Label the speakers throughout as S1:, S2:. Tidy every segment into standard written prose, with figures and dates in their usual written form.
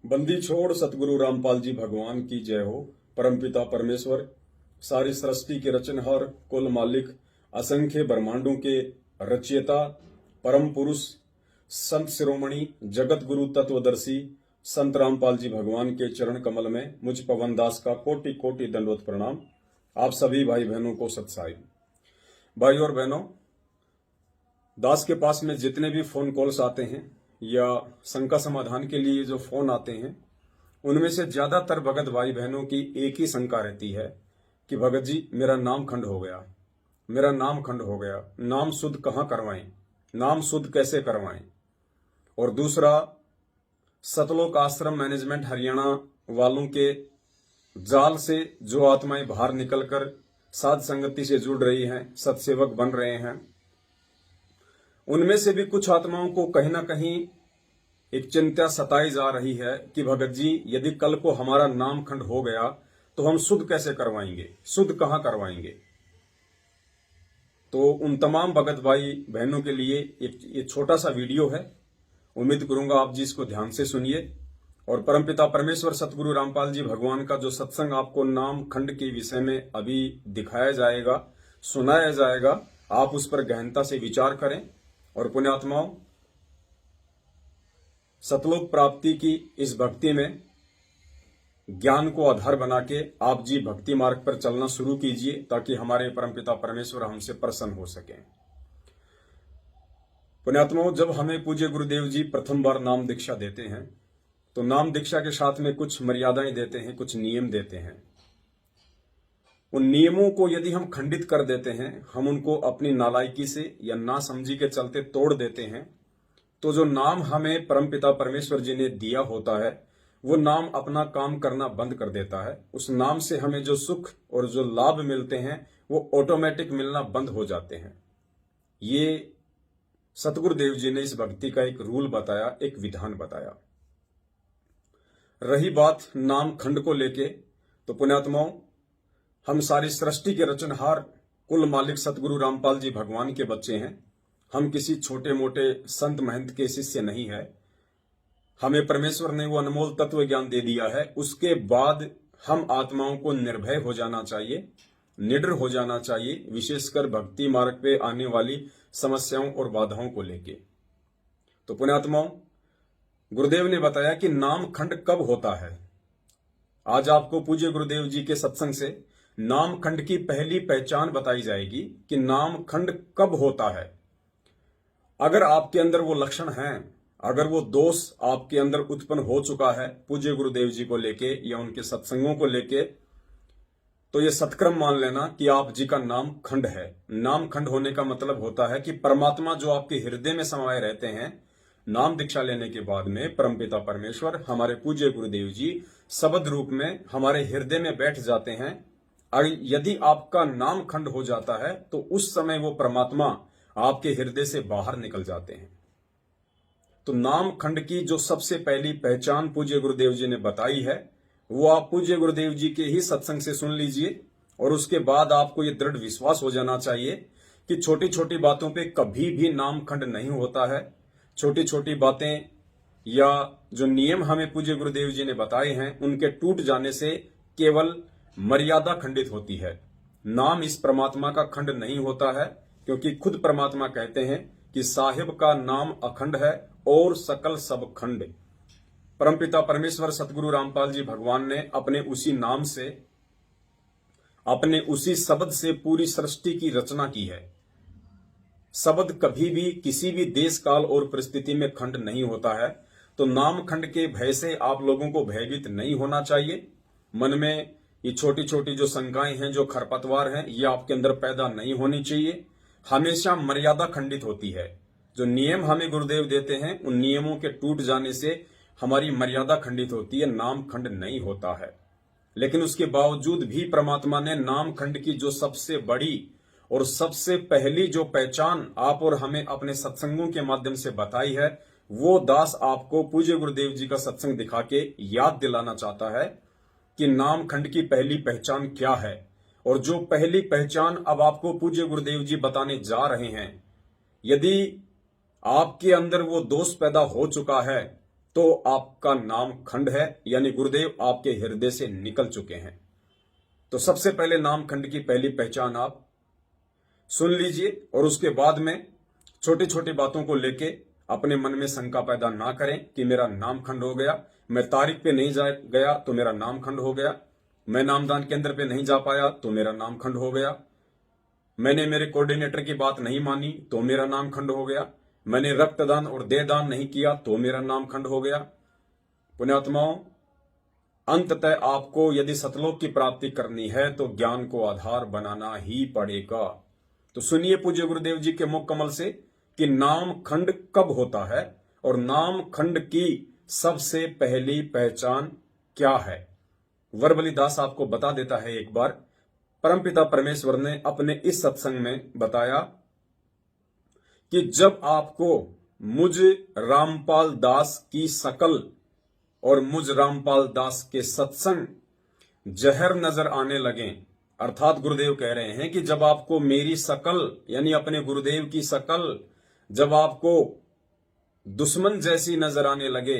S1: बंदी छोड़ सतगुरु रामपाल जी भगवान की जय हो। परमपिता परमेश्वर सारी सृष्टि के रचनहार, कुल मालिक, असंख्य ब्रह्मांडों के रचयिता, परम पुरुष, संत शिरोमणि, जगत गुरु तत्वदर्शी संत रामपाल जी भगवान के चरण कमल में मुझ पवन दास का कोटि कोटि दंडवत प्रणाम। आप सभी भाई बहनों को सत्साई। भाई और बहनों, दास के पास में जितने भी फोन कॉल्स आते हैं या शंका समाधान के लिए जो फोन आते हैं, उनमें से ज्यादातर भगत भाई बहनों की एक ही शंका रहती है कि भगत जी मेरा नाम खंड हो गया, मेरा नाम खंड हो गया, नाम शुद्ध कहाँ करवाएं, नाम शुद्ध कैसे करवाएं। और दूसरा, सतलोक आश्रम मैनेजमेंट हरियाणा वालों के जाल से जो आत्माएं बाहर निकलकर साध संगति से जुड़ रही हैं, सत्सेवक बन रहे हैं, उनमें से भी कुछ आत्माओं को कहीं ना कहीं एक चिंता सताई जा रही है कि भगत जी यदि कल को हमारा नाम खंड हो गया तो हम शुद्ध कैसे करवाएंगे, शुद्ध कहां करवाएंगे। तो उन तमाम भगत भाई बहनों के लिए ये छोटा सा वीडियो है। उम्मीद करूंगा आप जी इसको ध्यान से सुनिए और परमपिता परमेश्वर सतगुरु रामपाल जी भगवान का जो सत्संग आपको नाम खंड के विषय में अभी दिखाया जाएगा, सुनाया जाएगा, आप उस पर गहनता से विचार करें। और पुण्यात्माओं, सतलोक प्राप्ति की इस भक्ति में ज्ञान को आधार बना के आप जी भक्ति मार्ग पर चलना शुरू कीजिए ताकि हमारे परमपिता परमेश्वर हमसे प्रसन्न हो सके। पुण्यात्माओं, जब हमें पूज्य गुरुदेव जी प्रथम बार नाम दीक्षा देते हैं तो नाम दीक्षा के साथ में कुछ मर्यादाएं देते हैं, कुछ नियम देते हैं। उन नियमों को यदि हम खंडित कर देते हैं, हम उनको अपनी नालायकी से या नासमझी के चलते तोड़ देते हैं, तो जो नाम हमें परमपिता परमेश्वर जी ने दिया होता है वो नाम अपना काम करना बंद कर देता है। उस नाम से हमें जो सुख और जो लाभ मिलते हैं वो ऑटोमेटिक मिलना बंद हो जाते हैं। ये सतगुरुदेव जी ने इस भक्ति का एक रूल बताया, एक विधान बताया। रही बात नाम खंड को लेके, तो पुण्यात्माओं, हम सारी सृष्टि के रचनहार, कुल मालिक सतगुरु रामपाल जी भगवान के बच्चे हैं। हम किसी छोटे मोटे संत महंत के शिष्य नहीं है। हमें परमेश्वर ने वो अनमोल तत्व ज्ञान दे दिया है। उसके बाद हम आत्माओं को निर्भय हो जाना चाहिए, निडर हो जाना चाहिए, विशेषकर भक्ति मार्ग पे आने वाली समस्याओं और बाधाओं को लेके। तो पुण्यात्माओं, गुरुदेव ने बताया कि नाम खंड कब होता है। आज आपको पूज्य गुरुदेव जी के सत्संग से नाम खंड की पहली पहचान बताई जाएगी कि नाम खंड कब होता है। अगर आपके अंदर वो लक्षण हैं, अगर वो दोष आपके अंदर उत्पन्न हो चुका है पूज्य गुरुदेव जी को लेके या उनके सत्संगों को लेके, तो ये सत्क्रम मान लेना कि आप जी का नाम खंड है। नाम खंड होने का मतलब होता है कि परमात्मा जो आपके हृदय में समाये रहते हैं, नाम दीक्षा लेने के बाद में परमपिता परमेश्वर हमारे पूज्य गुरुदेव जी शब्द रूप में हमारे हृदय में बैठ जाते हैं। यदि आपका नाम खंड हो जाता है तो उस समय वो परमात्मा आपके हृदय से बाहर निकल जाते हैं। तो नाम खंड की जो सबसे पहली पहचान पूज्य गुरुदेव जी ने बताई है वो आप पूज्य गुरुदेव जी के ही सत्संग से सुन लीजिए और उसके बाद आपको ये दृढ़ विश्वास हो जाना चाहिए कि छोटी छोटी बातों पे कभी भी नाम खंड नहीं होता है। छोटी छोटी बातें या जो नियम हमें पूज्य गुरुदेव जी ने बताए हैं उनके टूट जाने से केवल मर्यादा खंडित होती है। नाम इस परमात्मा का खंड नहीं होता है, क्योंकि खुद परमात्मा कहते हैं कि साहिब का नाम अखंड है और सकल सब खंड। परमपिता परमेश्वर सतगुरु रामपाल जी भगवान ने अपने उसी नाम से, अपने उसी शब्द से पूरी सृष्टि की रचना की है। शब्द कभी भी किसी भी देश काल और परिस्थिति में खंड नहीं होता है। तो नाम खंड के भय से आप लोगों को भयभीत नहीं होना चाहिए। मन में ये छोटी छोटी जो शंकाएं हैं, जो खरपतवार हैं, ये आपके अंदर पैदा नहीं होनी चाहिए। हमेशा मर्यादा खंडित होती है। जो नियम हमें गुरुदेव देते हैं उन नियमों के टूट जाने से हमारी मर्यादा खंडित होती है, नाम खंड नहीं होता है। लेकिन उसके बावजूद भी परमात्मा ने नाम खंड की जो सबसे बड़ी और सबसे पहली जो पहचान आप और हमें अपने सत्संगों के माध्यम से बताई है, वो दास आपको पूज्य गुरुदेव जी का सत्संग दिखा के याद दिलाना चाहता है कि नाम खंड की पहली पहचान क्या है। और जो पहली पहचान अब आपको पूज्य गुरुदेव जी बताने जा रहे हैं, यदि आपके अंदर वो दोष पैदा हो चुका है तो आपका नाम खंड है, यानी गुरुदेव आपके हृदय से निकल चुके हैं। तो सबसे पहले नाम खंड की पहली पहचान आप सुन लीजिए और उसके बाद में छोटी छोटी बातों को लेके अपने मन में शंका पैदा ना करें कि मेरा नाम खंड हो गया, मैं तारीख पे नहीं जा गया तो मेरा नाम खंड हो गया, मैं नामदान केंद्र पे नहीं जा पाया तो मेरा नाम खंड हो गया, मैंने मेरे कोऑर्डिनेटर की बात नहीं मानी तो मेरा नाम खंड हो गया, मैंने रक्तदान और देहदान नहीं किया तो मेरा नाम खंड हो गया। पुण्यात्माओं, अंततः आपको यदि सतलोक की प्राप्ति करनी है तो ज्ञान को आधार बनाना ही पड़ेगा। तो सुनिए पूज्य गुरुदेव जी के मुख कमल से कि नाम खंड कब होता है और नाम खंड की सबसे पहली पहचान क्या है। वरबली दास आपको बता देता है। एक बार परमपिता परमेश्वर ने अपने इस सत्संग में बताया कि जब आपको मुझ रामपाल दास की शकल और मुझ रामपाल दास के सत्संग जहर नजर आने लगे, अर्थात गुरुदेव कह रहे हैं कि जब आपको मेरी शकल यानी अपने गुरुदेव की शकल जब आपको दुश्मन जैसी नजर आने लगे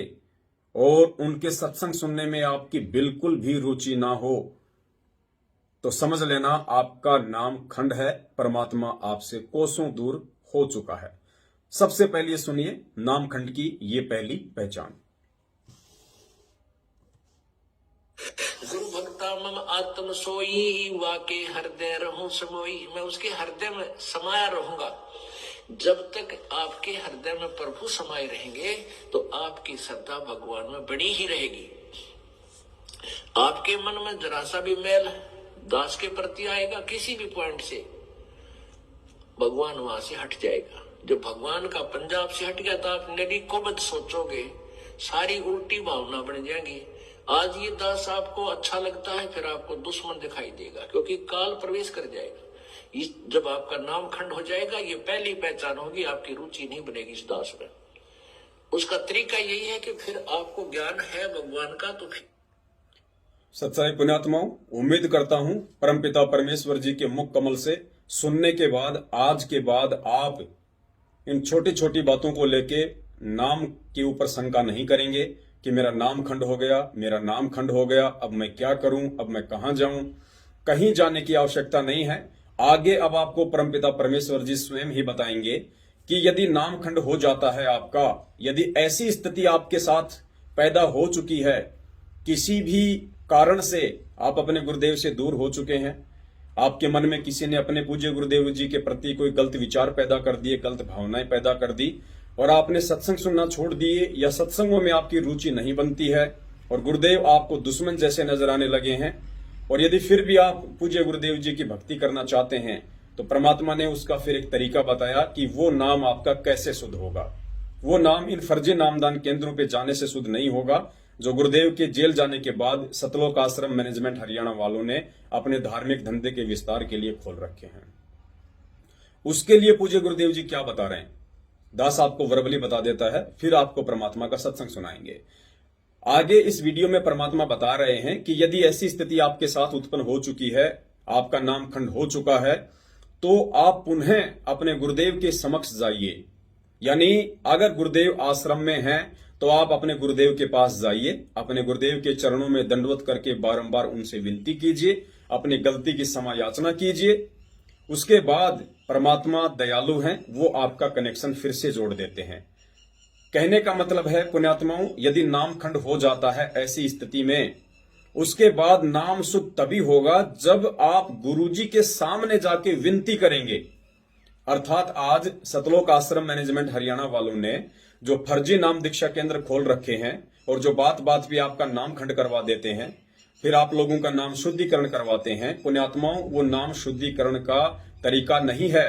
S1: और उनके सत्संग सुनने में आपकी बिल्कुल भी रुचि ना हो, तो समझ लेना आपका नाम खंड है, परमात्मा आपसे कोसों दूर हो चुका है। सबसे पहले सुनिए नाम खंड की ये पहली पहचान।
S2: गुरु भक्ता मम आत्म सोई, वाके हृदय रहूं समोई। मैं उसके हृदय में समाया रहूंगा। जब तक आपके हृदय में प्रभु समाये रहेंगे तो आपकी श्रद्धा भगवान में बनी ही रहेगी। आपके मन में जरा सा भी मैल दास के प्रति आएगा किसी भी पॉइंट से, भगवान वहां से हट जाएगा। जब भगवान का पंजाब से हट गया तो आप नदी को मत सोचोगे, सारी उल्टी भावना बन जाएंगी। आज ये दास आपको अच्छा लगता है, फिर आपको दुश्मन दिखाई देगा, क्योंकि काल प्रवेश कर जाएगा। जब आपका नाम खंड हो जाएगा, ये पहली पहचान होगी, आपकी रुचि नहीं बनेगी इस दास में। उसका तरीका यही है कि फिर आपको ज्ञान है भगवान का, तो फिर
S1: सच्चाई पुण्यात्माओं, उम्मीद करता हूं परमपिता परमेश्वर जी के मुख कमल से सुनने के बाद आज के बाद आप इन छोटी छोटी बातों को लेके नाम के ऊपर शंका नहीं करेंगे कि मेरा नाम खंड हो गया, मेरा नाम खंड हो गया, अब मैं क्या करूं, अब मैं कहां जाऊं। कहीं जाने की आवश्यकता नहीं है। आगे अब आपको परमपिता परमेश्वर जी स्वयं ही बताएंगे कि यदि नाम खंड हो जाता है आपका, यदि ऐसी स्थिति आपके साथ पैदा हो चुकी है, किसी भी कारण से आप अपने गुरुदेव से दूर हो चुके हैं, आपके मन में किसी ने अपने पूज्य गुरुदेव जी के प्रति कोई गलत विचार पैदा कर दिए, गलत भावनाएं पैदा कर दी और आपने सत्संग सुनना छोड़ दिए या सत्संगों में आपकी रुचि नहीं बनती है और गुरुदेव आपको दुश्मन जैसे नजर आने लगे हैं, और यदि फिर भी आप पूज्य गुरुदेव जी की भक्ति करना चाहते हैं तो परमात्मा ने उसका फिर एक तरीका बताया कि वो नाम आपका कैसे शुद्ध होगा। वो नाम इन फर्जी नामदान केंद्रों पे जाने से शुद्ध नहीं होगा जो गुरुदेव के जेल जाने के बाद सतलोक आश्रम मैनेजमेंट हरियाणा वालों ने अपने धार्मिक धंधे के विस्तार के लिए खोल रखे हैं। उसके लिए पूज्य गुरुदेव जी क्या बता रहे हैं, दास आपको वर्बली बता देता है, फिर आपको परमात्मा का सत्संग सुनाएंगे। आगे इस वीडियो में परमात्मा बता रहे हैं कि यदि ऐसी स्थिति आपके साथ उत्पन्न हो चुकी है, आपका नाम खंड हो चुका है, तो आप पुनः अपने गुरुदेव के समक्ष जाइए। यानी अगर गुरुदेव आश्रम में हैं तो आप अपने गुरुदेव के पास जाइए, अपने गुरुदेव के चरणों में दंडवत करके बारंबार उनसे विनती कीजिए, अपनी गलती की क्षमा याचना कीजिए। उसके बाद परमात्मा दयालु हैं, वो आपका कनेक्शन फिर से जोड़ देते हैं। कहने का मतलब है पुण्यात्माओं, यदि नाम खंड हो जाता है ऐसी स्थिति में, उसके बाद नाम शुद्ध तभी होगा जब आप गुरुजी के सामने जाके विनती करेंगे। अर्थात आज सतलोक आश्रम मैनेजमेंट हरियाणा वालों ने जो फर्जी नाम दीक्षा केंद्र खोल रखे हैं और जो बात बात पे आपका नाम खंड करवा देते हैं, फिर आप लोगों का नाम शुद्धिकरण करवाते हैं। पुण्यात्माओं, वो नाम शुद्धिकरण का तरीका नहीं है।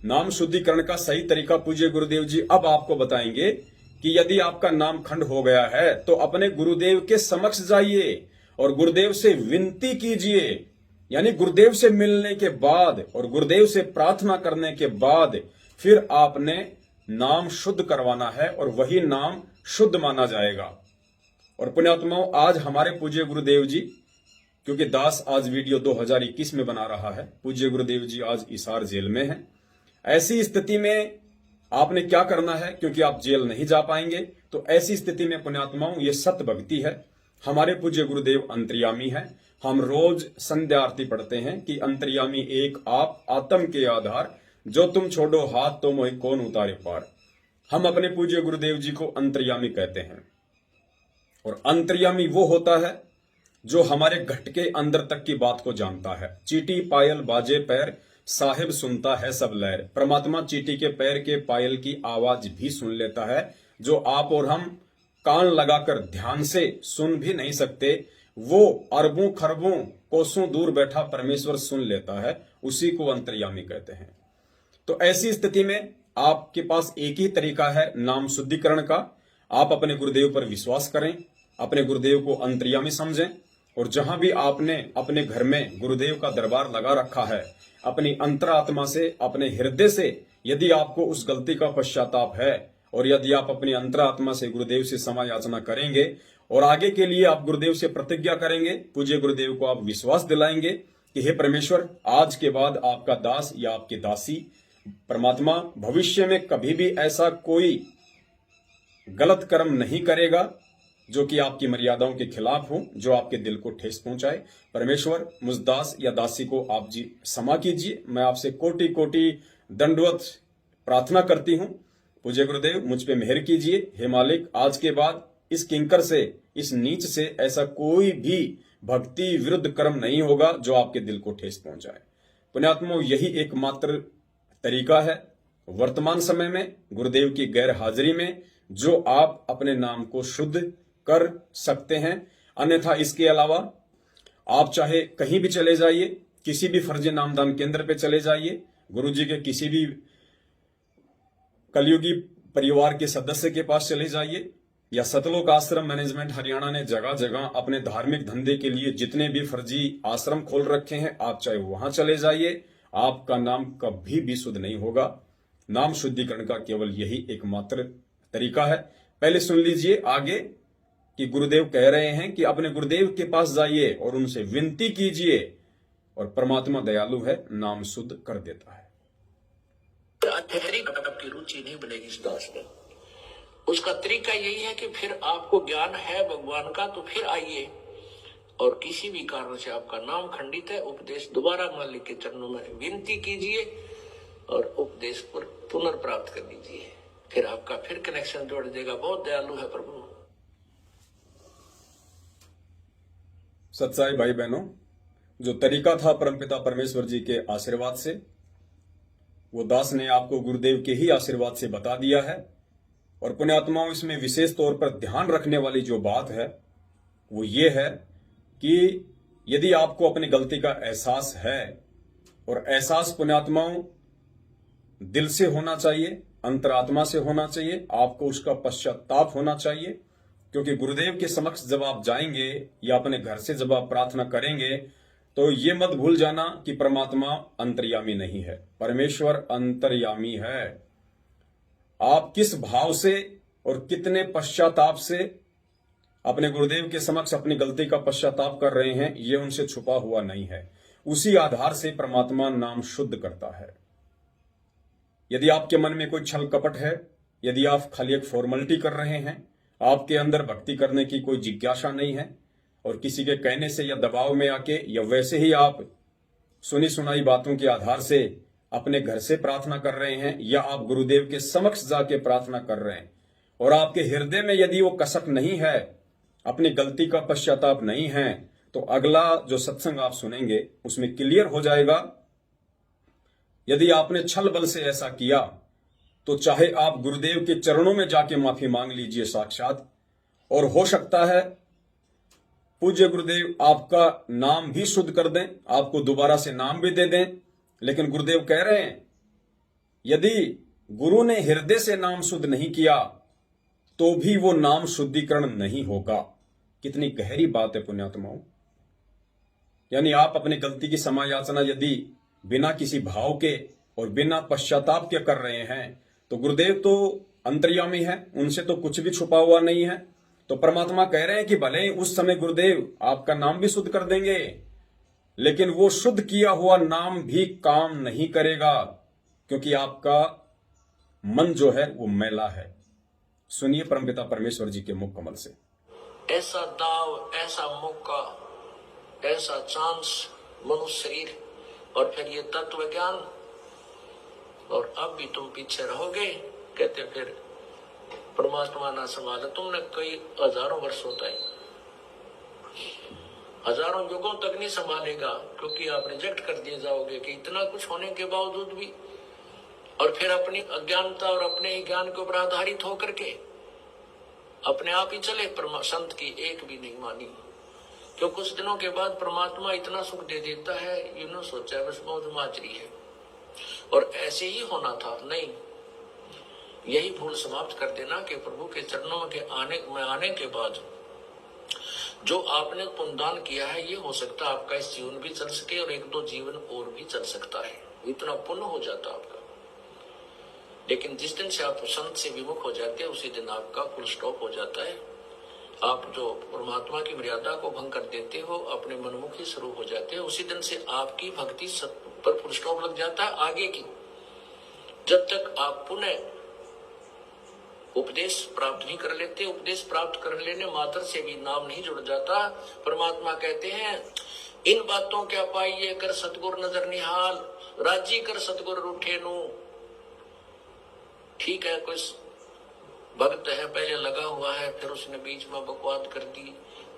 S1: नाम शुद्धिकरण का सही तरीका पूज्य गुरुदेव जी अब आपको बताएंगे कि यदि आपका नाम खंड हो गया है तो अपने गुरुदेव के समक्ष जाइए और गुरुदेव से विनती कीजिए। यानी गुरुदेव से मिलने के बाद और गुरुदेव से प्रार्थना करने के बाद फिर आपने नाम शुद्ध करवाना है और वही नाम शुद्ध माना जाएगा। और पुण्यात्माओं, आज हमारे पूज्य गुरुदेव जी, क्योंकि दास आज वीडियो 2021 में बना रहा है, पूज्य गुरुदेव जी आज हिसार जेल में हैं। ऐसी स्थिति में आपने क्या करना है, क्योंकि आप जेल नहीं जा पाएंगे, तो ऐसी स्थिति में पुण्यात्माओं ये सत्य भक्ति है। हमारे पूज्य गुरुदेव अंतर्यामी है। हम रोज संध्या आरती पढ़ते हैं कि अंतर्यामी एक आप आत्म के आधार, जो तुम छोड़ो हाथ तो मोहि कौन उतारे पार। हम अपने पूज्य गुरुदेव जी को अंतर्यामी कहते हैं। और अंतर्यामी वो होता है जो हमारे घट के अंदर तक की बात को जानता है। चीटी पायल बाजे पैर, साहिब सुनता है सब लहर। परमात्मा चीटी के पैर के पायल की आवाज भी सुन लेता है, जो आप और हम कान लगाकर ध्यान से सुन भी नहीं सकते। वो अरबों खरबों कोसों दूर बैठा परमेश्वर सुन लेता है, उसी को अंतर्यामी कहते हैं। तो ऐसी स्थिति में आपके पास एक ही तरीका है नाम शुद्धिकरण का। आप अपने गुरुदेव पर विश्वास करें, अपने गुरुदेव को अंतर्यामी समझें, और जहां भी आपने अपने घर में गुरुदेव का दरबार लगा रखा है, अपनी अंतरात्मा से, अपने हृदय से यदि आपको उस गलती का पश्चाताप है, और यदि आप अपनी अंतरात्मा से गुरुदेव से क्षमा याचना करेंगे और आगे के लिए आप गुरुदेव से प्रतिज्ञा करेंगे, पूज्य गुरुदेव को आप विश्वास दिलाएंगे कि हे परमेश्वर, आज के बाद आपका दास या आपकी दासी परमात्मा भविष्य में कभी भी ऐसा कोई गलत कर्म नहीं करेगा जो कि आपकी मर्यादाओं के खिलाफ हो, जो आपके दिल को ठेस पहुंचाए। परमेश्वर, मुझ दास या दासी को आप जी क्षमा कीजिए। मैं आपसे कोटि कोटि दंडवत प्रार्थना करती हूं। पूज्य गुरुदेव, मुझ पे मेहर कीजिए। हे मालिक, आज के बाद इस किंकर से, इस नीच से ऐसा कोई भी भक्ति विरुद्ध कर्म नहीं होगा जो आपके दिल को ठेस पहुंचाए। पुण्यात्माओं, यही एकमात्र तरीका है वर्तमान समय में गुरुदेव की गैर हाजिरी में जो आप अपने नाम को शुद्ध कर सकते हैं। अन्यथा इसके अलावा आप चाहे कहीं भी चले जाइए, किसी भी फर्जी नामदान केंद्र पे चले जाइए, गुरुजी के किसी भी कलयुगी परिवार के सदस्य के पास चले जाइए, या सतलोक आश्रम मैनेजमेंट हरियाणा ने जगह जगह अपने धार्मिक धंधे के लिए जितने भी फर्जी आश्रम खोल रखे हैं, आप चाहे वहां चले जाइए, आपका नाम कभी भी शुद्ध नहीं होगा। नाम शुद्धिकरण का केवल यही एकमात्र तरीका है। पहले सुन लीजिए आगे कि गुरुदेव कह रहे हैं कि अपने गुरुदेव के पास जाइए और उनसे विनती कीजिए, और परमात्मा दयालु है, नाम शुद्ध कर देता है।
S2: की रुचि नहीं बनेगी इस दास में। उसका तरीका यही है कि फिर आपको ज्ञान है भगवान का, तो फिर आइए, और किसी भी कारण से आपका नाम खंडित है, उपदेश दोबारा मालिक के चरणों में विनती कीजिए और उपदेश पर पुनर्प्राप्त कर लीजिए। फिर आपका फिर कनेक्शन जोड़ देगा। बहुत दयालु है प्रभु।
S1: सत्साई भाई बहनों, जो तरीका था परमपिता परमेश्वर जी के आशीर्वाद से, वो दास ने आपको गुरुदेव के ही आशीर्वाद से बता दिया है। और पुण्यात्माओं, इसमें विशेष तौर पर ध्यान रखने वाली जो बात है वो ये है कि यदि आपको अपनी गलती का एहसास है, और एहसास पुण्यात्माओं दिल से होना चाहिए, अंतरात्मा से होना चाहिए, आपको उसका पश्चाताप होना चाहिए। क्योंकि गुरुदेव के समक्ष जब आप जाएंगे या अपने घर से जब आप प्रार्थना करेंगे, तो ये मत भूल जाना कि परमात्मा अंतर्यामी नहीं है, परमेश्वर अंतर्यामी है। आप किस भाव से और कितने पश्चाताप से अपने गुरुदेव के समक्ष अपनी गलती का पश्चाताप कर रहे हैं, ये उनसे छुपा हुआ नहीं है। उसी आधार से परमात्मा नाम शुद्ध करता है। यदि आपके मन में कोई छल कपट है, यदि आप खाली एक फॉर्मेलिटी कर रहे हैं, आपके अंदर भक्ति करने की कोई जिज्ञासा नहीं है, और किसी के कहने से या दबाव में आके या वैसे ही आप सुनी सुनाई बातों के आधार से अपने घर से प्रार्थना कर रहे हैं, या आप गुरुदेव के समक्ष जाके प्रार्थना कर रहे हैं, और आपके हृदय में यदि वो कसक नहीं है, अपनी गलती का पश्चाताप नहीं है, तो अगला जो सत्संग आप सुनेंगे उसमें क्लियर हो जाएगा। यदि आपने छल बल से ऐसा किया, तो चाहे आप गुरुदेव के चरणों में जाके माफी मांग लीजिए साक्षात, और हो सकता है पूज्य गुरुदेव आपका नाम भी शुद्ध कर दें, आपको दोबारा से नाम भी दे दें। लेकिन गुरुदेव कह रहे हैं, यदि गुरु ने हृदय से नाम शुद्ध नहीं किया तो भी वो नाम शुद्धिकरण नहीं होगा। कितनी गहरी बात है पुण्यात्माओं। यानी आप अपनी गलती की क्षमा याचना यदि बिना किसी भाव के और बिना पश्चाताप के कर रहे हैं, तो गुरुदेव तो अंतर्यामी है, उनसे तो कुछ भी छुपा हुआ नहीं है। तो परमात्मा कह रहे हैं कि भले ही उस समय गुरुदेव आपका नाम भी शुद्ध कर देंगे, लेकिन वो शुद्ध किया हुआ नाम भी काम नहीं करेगा, क्योंकि आपका मन जो है वो मैला है। सुनिए परमपिता परमेश्वर जी के मुख कमल से।
S2: ऐसा दाव, ऐसा मौका, ऐसा चांस, मनुष्य शरीर और फिर ये तत्व ज्ञान, और अब भी तुम पीछे रहोगे। कहते फिर परमात्मा ना संभाला। तुमने कई हजारों वर्ष होता है, हजारों युगों तक नहीं संभालेगा, क्योंकि आप रिजेक्ट कर दिए जाओगे कि इतना कुछ होने के बावजूद भी, और फिर अपनी अज्ञानता और अपने ही ज्ञान के ऊपर आधारित होकर के अपने आप ही चले। संत की एक भी नहीं मानी, क्यों कुछ दिनों के बाद परमात्मा इतना सुख दे देता है, यूं सोचा बस मौज माजरी है और ऐसे ही होना था। नहीं, यही भूल समाप्त कर देना कि प्रभु के चरणों के आने के बाद जो आपने पुण्यदान किया है, ये हो सकता है आपका इस जीवन भी चल सके और एक दो जीवन और भी चल सकता है, इतना पुण्य हो जाता आपका। लेकिन जिस दिन से आप संत से विमुख हो जाते हैं, उसी दिन आपका फुल स्टॉप हो जाता है। आप जो परमात्मा की मर्यादा को भंग कर देते हो, अपने मनमुखी स्वरूप हो जाते हैं, उसी दिन से आपकी भक्ति पर फुल स्टॉप लग जाता है आगे की। जब तक आप पुनः उपदेश प्राप्त नहीं कर लेते, उपदेश प्राप्त कर लेने मात्र से भी नाम नहीं जुड़ जाता। परमात्मा कहते हैं, इन बातों क्या पाइए कर सतगुर नजर निहाल, राजी कर सतगुर रूठे नु। ठीक है, कोई भक्त है, पहले लगा हुआ है, फिर उसने बीच में बकवाद कर दी,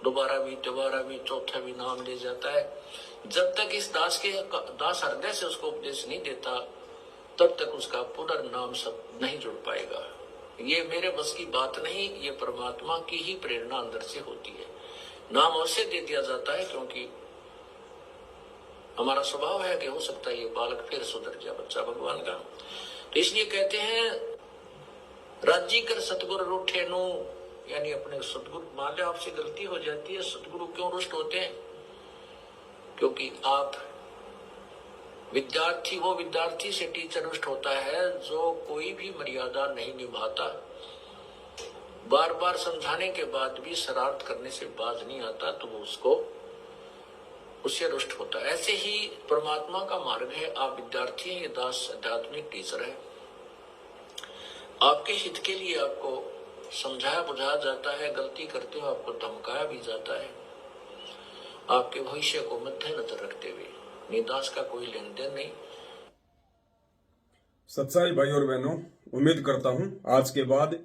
S2: दोबारा भी चौथा भी नाम ले जाता है। जब तक इस दास हृदय से उसको उपदेश नहीं देता, तब तक उसका पुनर्नाम सब नहीं जुड़ पाएगा। ये मेरे बस की बात नहीं, ये परमात्मा की ही प्रेरणा अंदर से होती है। नाम अवश्य दे दिया जाता है, क्योंकि हमारा स्वभाव है कि हो सकता है ये बालक फिर सुधर जाए, बच्चा भगवान का। तो इसलिए कहते हैं, राजी कर सतगुरु रूठे नु, यानी अपने सतगुरु, मान लो आपसे गलती हो जाती है, सतगुरु क्यों रुष्ट होते हैं? क्योंकि आप विद्यार्थी, वो विद्यार्थी से टीचर रुष्ट होता है जो कोई भी मर्यादा नहीं निभाता, बार बार समझाने के बाद भी शरारत करने से बाज नहीं आता, तो वो उससे रुष्ट होता है। ऐसे ही परमात्मा का मार्ग है, आप विद्यार्थी हैं, ये दास आध्यात्मिक टीचर है। आपके हित के लिए आपको समझाया बुझाया जाता है, गलती करते हो आपको धमकाया भी जाता है, आपके भविष्य को मध्य नजर रखते हुए। निदास का कोई लेन देन नहीं।
S1: सत्साई भाई और बहनों, उम्मीद करता हूं आज के बाद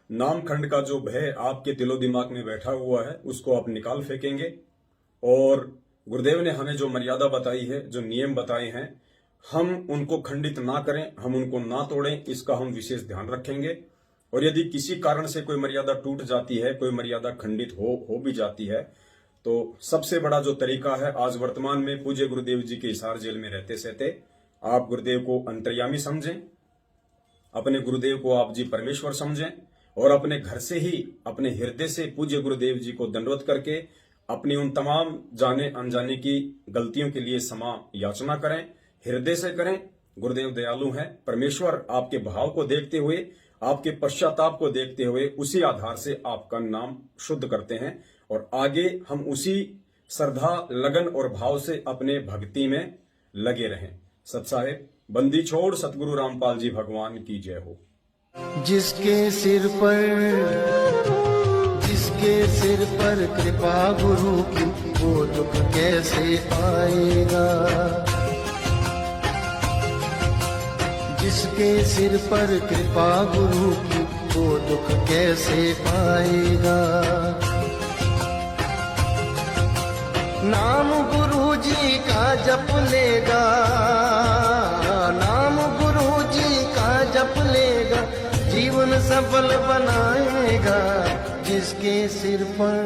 S1: नाम खंड का जो भय आपके दिलो दिमाग में बैठा हुआ है, उसको आप निकाल फेंकेंगे। और गुरुदेव ने हमें जो मर्यादा बताई है, जो नियम बताए हैं, हम उनको खंडित ना करें, हम उनको ना तोड़ें, इसका हम विशेष ध्यान रखेंगे। और यदि किसी कारण से कोई मर्यादा टूट जाती है, कोई मर्यादा खंडित हो भी जाती है, तो सबसे बड़ा जो तरीका है, आज वर्तमान में पूज्य गुरुदेव जी के हिसार जेल में रहते सहते आप गुरुदेव को अंतर्यामी समझें, अपने गुरुदेव को आप जी परमेश्वर समझें, और अपने घर से ही, अपने हृदय से पूज्य गुरुदेव जी को दंडवत करके अपनी उन तमाम जाने अनजाने की गलतियों के लिए क्षमा याचना करें, हृदय से करें। गुरुदेव दयालु हैं, परमेश्वर आपके भाव को देखते हुए, आपके पश्चाताप को देखते हुए उसी आधार से आपका नाम शुद्ध करते हैं, और आगे हम उसी श्रद्धा, लगन और भाव से अपने भक्ति में लगे रहें। सत्साहेब बंदी छोड़ सतगुरु रामपाल जी भगवान की जय हो।
S3: जिसके सिर पर कृपा गुरु की, वो दुख कैसे आएगा। जिसके सिर पर कृपा गुरु की, वो दुख कैसे आएगा। नाम गुरु जी का जप लेगा, नाम गुरु जी का जप लेगा, जीवन सफल बनाएगा। जिसके सिर पर